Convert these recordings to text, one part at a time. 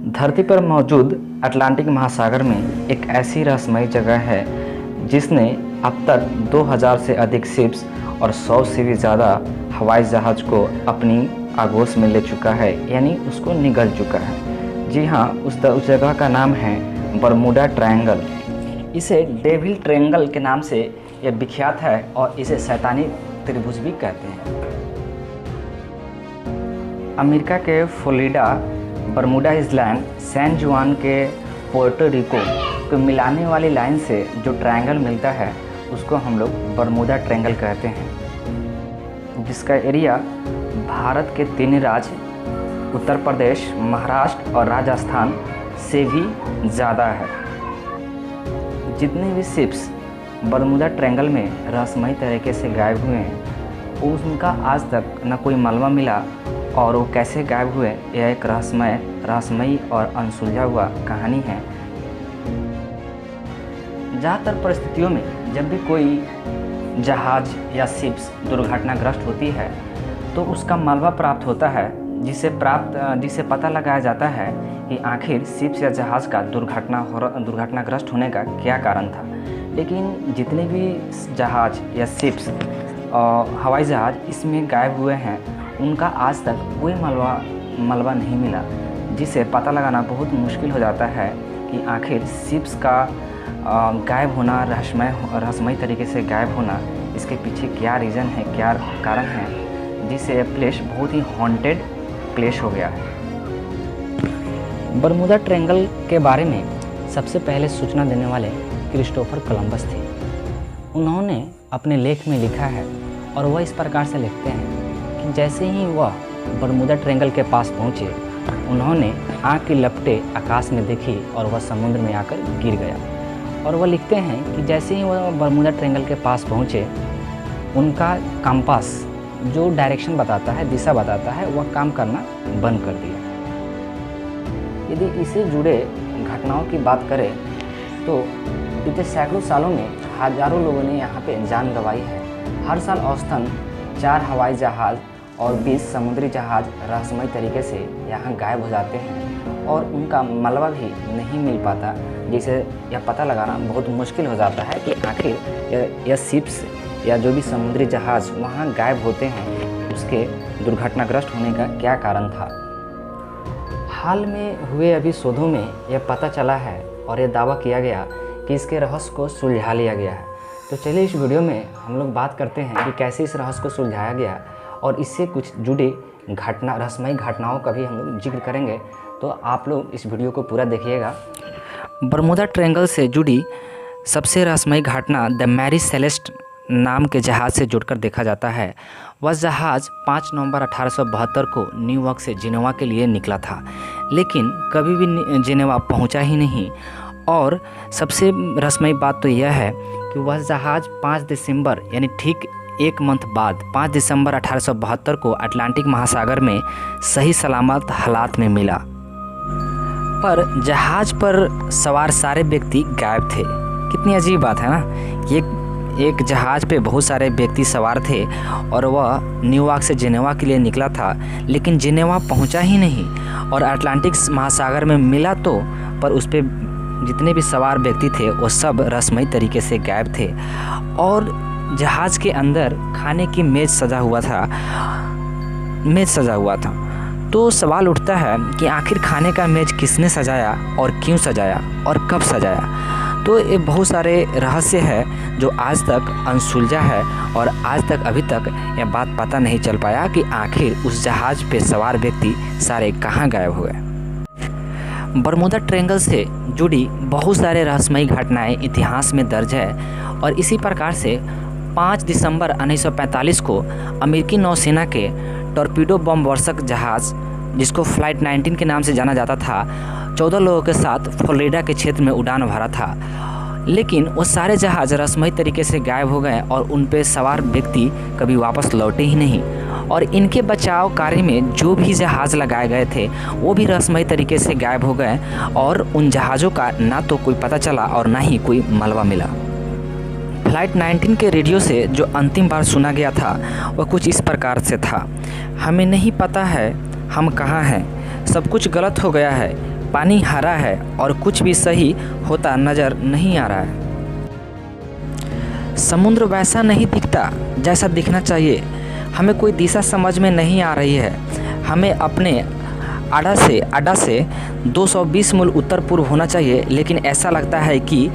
धरती पर मौजूद अटलांटिक महासागर में एक ऐसी रहस्यमयी जगह है जिसने अब तक 2000 से अधिक शिप्स और 100 से भी ज़्यादा हवाई जहाज़ को अपनी आगोश में ले चुका है, यानी उसको निगल चुका है। जी हाँ, उस जगह का नाम है बरमूडा ट्रायंगल। इसे डेविल ट्रायंगल के नाम से यह विख्यात है और इसे शैतानी त्रिभुज भी कहते हैं। अमेरिका के फ्लोरिडा, बरमूडा आइलैंड, सैन जुआन के पोर्टो रिको को मिलाने वाली लाइन से जो ट्रायंगल मिलता है उसको हम लोग बरमूडा ट्रायंगल कहते हैं, जिसका एरिया भारत के 3 राज्य उत्तर प्रदेश, महाराष्ट्र और राजस्थान से भी ज़्यादा है। जितने भी शिप्स बरमूडा ट्रायंगल में रहस्यमयी तरीके से गायब हुए हैं उनका आज तक न कोई मलबा मिला, और वो कैसे गायब हुए यह एक रहस्यमयी और अनसुलझा हुआ कहानी है। ज़्यादातर परिस्थितियों में जब भी कोई जहाज़ या शिप्स दुर्घटनाग्रस्त होती है तो उसका मलबा प्राप्त होता है, जिसे पता लगाया जाता है कि आखिर शिप्स या जहाज़ का दुर्घटनाग्रस्त होने का क्या कारण था। लेकिन जितने भी जहाज़ या शिप्स हवाई जहाज़ इसमें गायब हुए हैं उनका आज तक कोई मलबा नहीं मिला, जिसे पता लगाना बहुत मुश्किल हो जाता है कि आखिर शिप्स का गायब होना, रहस्यमयी तरीके से गायब होना, इसके पीछे क्या रीज़न है, क्या कारण है, जिससे यह प्लेस बहुत ही हॉन्टेड प्लेस हो गया है। बरमूडा ट्रायंगल के बारे में सबसे पहले सूचना देने वाले क्रिस्टोफर कोलंबस थे। उन्होंने अपने लेख में लिखा है और वह इस प्रकार से लिखते हैं कि जैसे ही वह बरमूडा ट्रायंगल के पास पहुँचे उन्होंने आग की लपटें आकाश में देखी और वह समुद्र में आकर गिर गया। और वह लिखते हैं कि जैसे ही वह बरमूडा ट्रायंगल के पास पहुँचे उनका कंपास जो डायरेक्शन बताता है, दिशा बताता है, वह काम करना बंद कर दिया। यदि इससे जुड़े घटनाओं की बात करें तो बीते सैकड़ों सालों में हज़ारों लोगों ने यहाँ पे जान गंवाई है। हर साल औसतन 4 हवाई जहाज़ और 20 समुद्री जहाज़ रहस्यमयी तरीके से यहाँ गायब हो जाते हैं और उनका मलबा भी नहीं मिल पाता, जिसे यह पता लगाना बहुत मुश्किल हो जाता है कि आखिर यह शिप्स या जो भी समुद्री जहाज़ वहाँ गायब होते हैं उसके दुर्घटनाग्रस्त होने का क्या कारण था। हाल में हुए अभी शोधों में यह पता चला है और यह दावा किया गया कि इसके रहस्य को सुलझा लिया गया है। तो चलिए इस वीडियो में हम लोग बात करते हैं कि कैसे इस रहस्य को सुलझाया गया और इससे कुछ जुड़ी रहस्यमयी घटनाओं का भी हम लोग जिक्र करेंगे। तो आप लोग इस वीडियो को पूरा देखिएगा। बरमूडा ट्रायंगल से जुड़ी सबसे रहस्यमयी घटना द मैरी सेलेस्ट नाम के जहाज़ से जुड़कर देखा जाता है। वह जहाज़ 5 नवंबर 1872 को न्यूयॉर्क से जिनेवा के लिए निकला था, लेकिन कभी भी जिनेवा पहुंचा ही नहीं। और सबसे रहस्यमयी बात तो यह है कि वह जहाज़ 5 दिसंबर यानी ठीक 1 मंथ बाद 5 दिसंबर 1872 को अटलांटिक महासागर में सही सलामत हालात में मिला, पर जहाज़ पर सवार सारे व्यक्ति गायब थे। कितनी अजीब बात है ना। एक जहाज़ पे बहुत सारे व्यक्ति सवार थे और वह न्यूयॉर्क से जिनेवा के लिए निकला था, लेकिन जिनेवा पहुंचा ही नहीं और अटलांटिक महासागर में मिला तो, पर उस पर जितने भी सवार व्यक्ति थे वो सब रहस्यमयी तरीके से गायब थे। और जहाज़ के अंदर खाने की मेज़ सजा हुआ था। तो सवाल उठता है कि आखिर खाने का मेज़ किसने सजाया और क्यों सजाया और कब सजाया। तो ये बहुत सारे रहस्य है जो आज तक अनसुलझा है और आज तक अभी तक यह बात पता नहीं चल पाया कि आखिर उस जहाज़ पे सवार व्यक्ति सारे कहाँ गायब हुए। बरमूडा ट्रायंगल से जुड़ी बहुत सारे रहस्यमयी घटनाएं इतिहास में दर्ज है और इसी प्रकार से 5 दिसंबर 1945 को अमेरिकी नौसेना के टॉर्पीडो बम वर्षक जहाज़, जिसको फ्लाइट 19 के नाम से जाना जाता था, 14 लोगों के साथ फ्लोरिडा के क्षेत्र में उड़ान भरा था। लेकिन वो सारे जहाज़ रहस्यमयी तरीके से गायब हो गए और उन पे सवार व्यक्ति कभी वापस लौटे ही नहीं। और इनके बचाव कार्य में जो भी जहाज़ लगाए गए थे वो भी रहस्यमयी तरीके से गायब हो गए और उन जहाज़ों का ना तो कोई पता चला और ना ही कोई मलबा मिला। फ्लाइट 19 के रेडियो से जो अंतिम बार सुना गया था वह कुछ इस प्रकार से था। हमें नहीं पता है हम कहाँ हैं, सब कुछ गलत हो गया है, पानी हरा है और कुछ भी सही होता नज़र नहीं आ रहा है। समुद्र वैसा नहीं दिखता जैसा दिखना चाहिए। हमें कोई दिशा समझ में नहीं आ रही है। हमें अपने अड्डा से 220 मील उत्तर पूर्व होना चाहिए, लेकिन ऐसा लगता है कि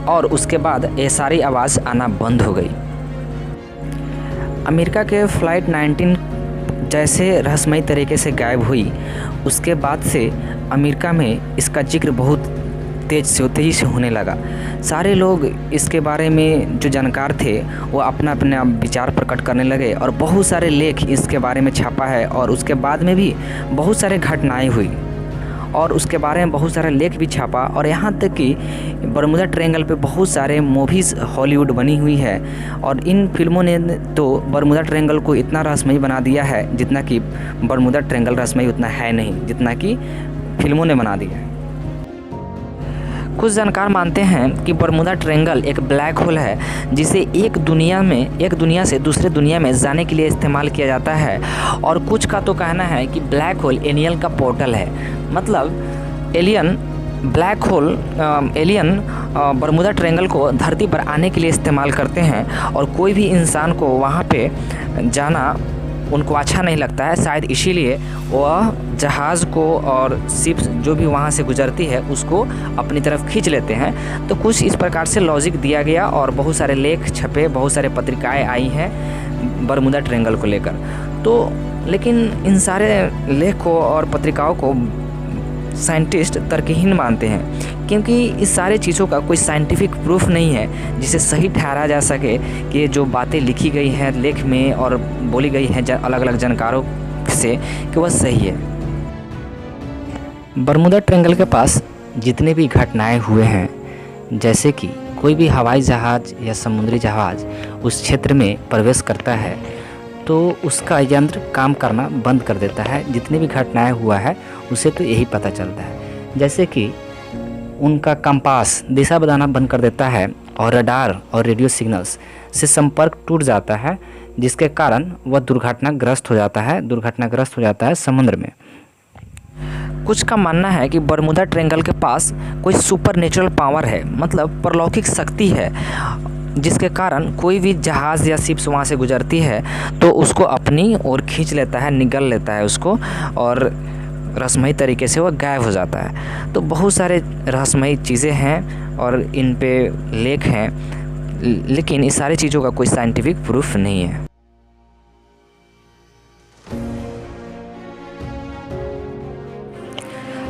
और उसके बाद ये सारी आवाज़ आना बंद हो गई। अमेरिका के फ़्लाइट 19 जैसे रहस्यमयी तरीके से गायब हुई, उसके बाद से अमेरिका में इसका जिक्र बहुत तेज़ी से होने लगा। सारे लोग इसके बारे में जो जानकार थे वो अपना विचार प्रकट करने लगे और बहुत सारे लेख इसके बारे में छापा है। और उसके बाद में भी बहुत सारे घटनाएं हुई और उसके बारे में बहुत सारे लेख भी छापा। और यहाँ तक कि बरमुदा ट्रायंगल पे बहुत सारे मूवीज़ हॉलीवुड बनी हुई है और इन फिल्मों ने तो बरमुदा ट्रायंगल को इतना रहस्यमयी बना दिया है जितना कि बरमुदा ट्रायंगल रहस्यमयी उतना है नहीं जितना कि फिल्मों ने बना दिया है। कुछ जानकार मानते हैं कि बरमुदा ट्रायंगल एक ब्लैक होल है जिसे एक दुनिया से दूसरे दुनिया में जाने के लिए इस्तेमाल किया जाता है। और कुछ का तो कहना है कि ब्लैक होल एलियन का पोर्टल है। मतलब एलियन बरमुदा ट्रायंगल को धरती पर आने के लिए इस्तेमाल करते हैं और कोई भी इंसान को वहाँ पे जाना उनको अच्छा नहीं लगता है। शायद इसीलिए वह जहाज़ को और शिप जो भी वहाँ से गुजरती है उसको अपनी तरफ खींच लेते हैं। तो कुछ इस प्रकार से लॉजिक दिया गया और बहुत सारे लेख छपे, बहुत सारे पत्रिकाएं आई हैं बरमुदा ट्रायंगल को लेकर। तो लेकिन इन सारे लेखों और पत्रिकाओं को साइंटिस्ट तर्कहीन मानते हैं, क्योंकि इस सारे चीज़ों का कोई साइंटिफिक प्रूफ नहीं है जिसे सही ठहरा जा सके कि जो बातें लिखी गई हैं लेख में और बोली गई हैं अलग अलग जानकारों से कि वह सही है। बरमुदा ट्रायंगल के पास जितने भी घटनाएं हुए हैं, जैसे कि कोई भी हवाई जहाज़ या समुद्री जहाज़ उस क्षेत्र में प्रवेश करता है तो उसका यंत्र काम करना बंद कर देता है। जितनी भी घटनाएं हुआ है उसे तो यही पता चलता है, जैसे कि उनका कंपास दिशा बताना बंद कर देता है और रडार और रेडियो सिग्नल्स से संपर्क टूट जाता है, जिसके कारण वह दुर्घटनाग्रस्त हो जाता है समुद्र में। कुछ का मानना है कि बरमुदा ट्रायंगल के पास कोई सुपरनेचुरल पावर है, मतलब परलौकिक शक्ति है, जिसके कारण कोई भी जहाज़ या शिप्स वहाँ से गुजरती है तो उसको अपनी ओर खींच लेता है, निगल लेता है उसको और रहस्यमयी तरीके से वह गायब हो जाता है। तो बहुत सारे रहस्यमयी चीज़ें हैं और इन पे लेख हैं, लेकिन इस सारी चीज़ों का कोई साइंटिफिक प्रूफ नहीं है।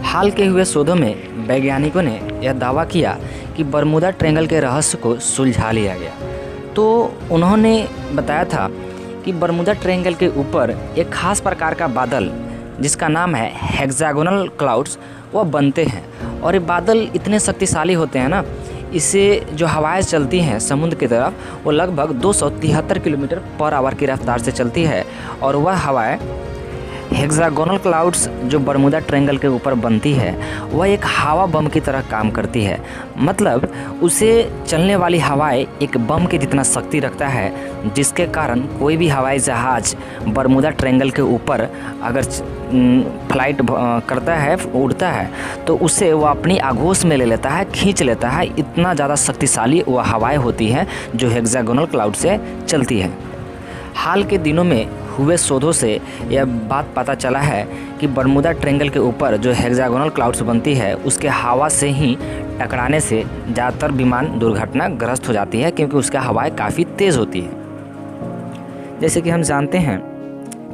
हाल के हुए शोधों में वैज्ञानिकों ने यह दावा किया कि बरमुदा ट्रायंगल के रहस्य को सुलझा लिया गया। तो उन्होंने बताया था कि बरमुदा ट्रायंगल के ऊपर एक खास प्रकार का बादल जिसका नाम है हेक्सागोनल क्लाउड्स वह बनते हैं और ये बादल इतने शक्तिशाली होते हैं ना, इससे जो हवाएं चलती हैं समुद्र की तरफ वो लगभग 273 किलोमीटर पर आवर की रफ्तार से चलती है। और वह हवाएं हेक्सागोनल क्लाउड्स जो बरमुदा ट्रायंगल के ऊपर बनती है वह एक हवा बम की तरह काम करती है। मतलब उसे चलने वाली हवाएं एक बम के जितना शक्ति रखता है, जिसके कारण कोई भी हवाई जहाज़ बरमुदा ट्रायंगल के ऊपर अगर फ्लाइट करता है, उड़ता है, तो उसे वह अपनी आगोश में ले लेता है, खींच लेता है। इतना ज़्यादा शक्तिशाली वह हवाएं होती हैं जो हेक्सागोनल क्लाउड से चलती है। हाल के दिनों में हुए शोधों से यह बात पता चला है कि बरमुदा ट्रायंगल के ऊपर जो हेक्सागोनल क्लाउड्स बनती है उसके हवा से ही टकराने से ज़्यादातर विमान दुर्घटनाग्रस्त हो जाती है, क्योंकि उसका हवाएं काफ़ी तेज़ होती है। जैसे कि हम जानते हैं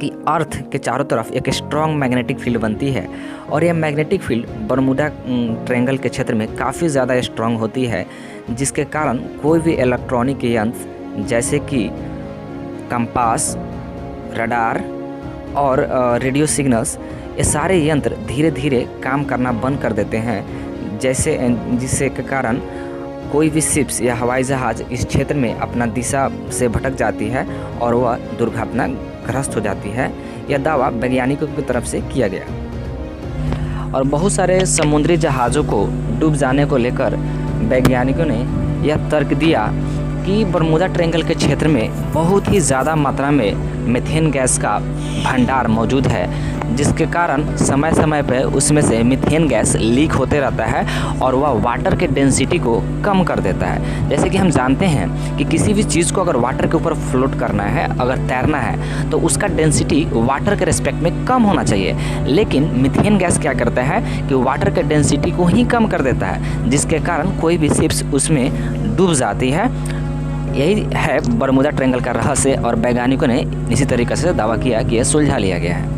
कि अर्थ के चारों तरफ एक स्ट्रॉन्ग मैग्नेटिक फील्ड बनती है और यह मैग्नेटिक फील्ड बरमुदा ट्रायंगल के क्षेत्र में काफ़ी ज़्यादा स्ट्रॉन्ग होती है, जिसके कारण कोई भी इलेक्ट्रॉनिक यंत्र जैसे कि कंपास, रडार और रेडियो सिग्नल्स, ये सारे यंत्र धीरे धीरे काम करना बंद कर देते हैं, जिससे के कारण कोई भी शिप्स या हवाई जहाज़ इस क्षेत्र में अपना दिशा से भटक जाती है और वह दुर्घटनाग्रस्त हो जाती है। यह दावा वैज्ञानिकों की तरफ से किया गया। और बहुत सारे समुद्री जहाज़ों को डूब जाने को लेकर वैज्ञानिकों ने यह तर्क दिया कि बरमुदा ट्रायंगल के क्षेत्र में बहुत ही ज़्यादा मात्रा में मीथेन गैस का भंडार मौजूद है, जिसके कारण समय समय पर उसमें से मीथेन गैस लीक होते रहता है और वह वाटर के डेंसिटी को कम कर देता है। जैसे कि हम जानते हैं कि किसी भी चीज़ को अगर वाटर के ऊपर फ्लोट करना है, अगर तैरना है, तो उसका डेंसिटी वाटर के रिस्पेक्ट में कम होना चाहिए, लेकिन मीथेन गैस क्या करता है कि वाटर के डेंसिटी को ही कम कर देता है, जिसके कारण कोई भी शिप्स उसमें डूब जाती है। यही है बरमूडा ट्रायंगल का रहस्य और वैज्ञानिकों ने इसी तरीके से दावा किया कि यह सुलझा लिया गया है।